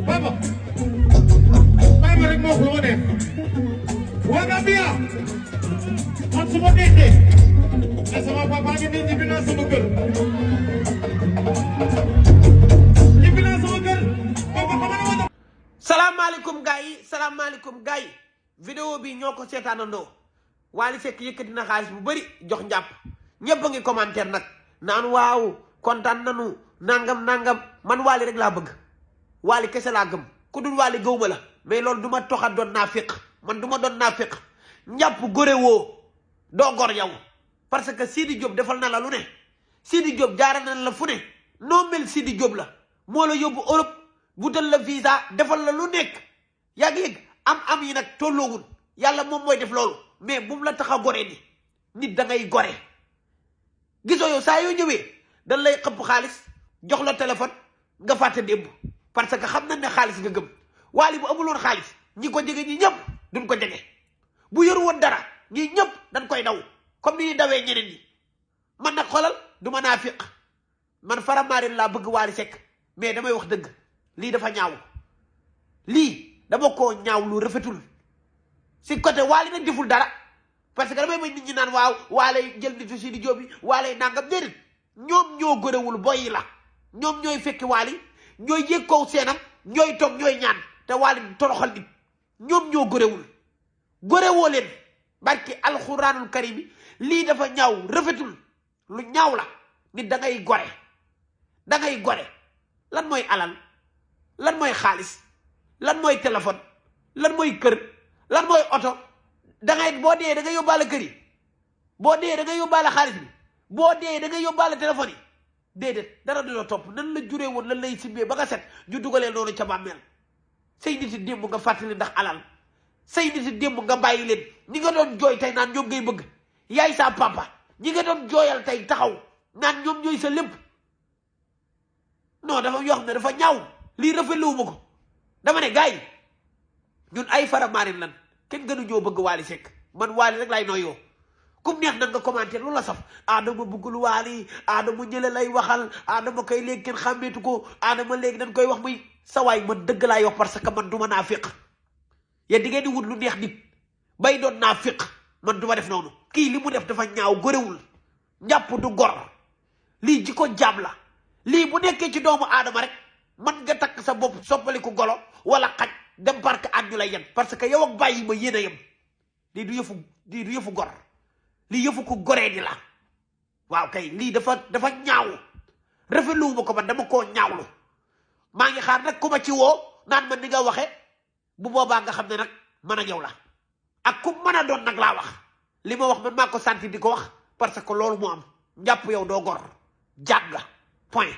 Papa, may ma rek ma wax lu ma neex. Waa Gambia, man su ma neexee ne sama papa ngi nii ñibbi naa sama kër. Ñibbi naa sama kër. Papa xam nga ne ma. salaamaaleykum gars yi vidéo bi ñoo ko seetaanandoo Wally Seck yëkkati na xaalis bu bëri jox njàpp ñëpp a ngi commentaire nag naan waaw kontaan nanu nangam man Wally rek laa bëgg Wally kese laa gëm ku dul Wally gëwma la mais loolu du ma toxa doon naa féq man du ma doon naa féq njàpp gore woo doo gor yow parce que Sidi Diop defal na la lu ne Sidi Diop jaara na la fu ne noo mel Sidi Diop la moo la yóbbu Europe wutal la visa defal la lu nekk yaa ngi yëg am yi nag tolloowul yàlla moom mooy def loolu mais bu mu la tax a gore ni nit da ngay gore gisoo yow saa yoo ñëwee dañ lay xëpp xaalis jox la téléphone nga fàtte démb parce que xam nañ ne xaalis nga gëm Wally bu amuloon xaalis ñi ko jege ñi ñëpp duñ ko jege bu yoru woon dara ñi ñëpp dañ koy daw comme ni ñuy dawee ñeneen ñi man nag xoolal du ma naa fiq man Faramareen laa bëgg Wally Seck mais damay wax dëgg lii dafa ñaaw lii dama koo ñaaw lu rafetul si côté Wally nag deful dara parce que damay bañ nit ñi naan waaw Wally jël nitu Sidi Diop bi Wally nangam déedéet ñoom ñoo gërewul boy yi la ñoom ñooy fekki Wally ñooy yëg kow seenam ñooy toog ñooy ñaan te Wally toroxal nit ñoom ñoo gërewul gërewoo leen barki alxuraanul karim yi lii dafa ñaaw rafetul lu ñaaw la nit da ngay gore lan mooy alal lan mooy xaalis lan mooy téléphone lan mooy kër lan mooy oto dangay boo dee da nga yóbbaale kër yi boo dee da nga yóbbaale xaalis bi boo dee da nga yóbbaale téléphone yi déedéet dara du la topp nan la juree woon lan lay simbee ba nga set ñu dugalee noonu ca bàmmeel say nit yi démb nga fàttali ndax alal say nit yi démb nga bàyyi leen ñi nga doon jooy tey naan ñoom ngay bëgg yaay sa papa ñi nga doon jooyal tey taxaw naan ñoom ñooy sa lépp non dafa yoo xam ne dafa ñaaw lii rafetluwuma ko dama ne gars yi ñun ay Faramareen lan kenn gënu ñoo bëgg Wally Seck man Wally rek laay nooyoo kum neex nag nga commenter lu la saf Adama bëggul Wally Adama ñële lay waxal Adama koy léegi kenn xàmmeetu ko Adama léegi dañ koy wax muy sawaay man dëgg laay wax parce que man du ma naa féq yéen di ngeen di wut lu neex nit bay doon naa féq man du ma def noonu kii li mu def dafa ñaaw gorewul njàpp du gor lii ji ko jaam la lii bu nekkee ci doomu aadama rek man nga takk sa bopp soppaliku golo wala xaj dem parc ak ñu lay yem parce que yow ak bàyyi ma yéen a yem lii du yëfu gor lii yëfu ku goree di la waaw kay lii dafa ñaaw rafetluwuma ko man dama koo ñaawlu maa ngi xaar nag ku ma ci woo naan man ni nga waxe bu boobaa nga xam ne nag man ak yow la ak ku mën a doon nag laa wax li ma wax man maa ko santi di ko wax parce que loolu moo am njàpp yow doo gor jàgga point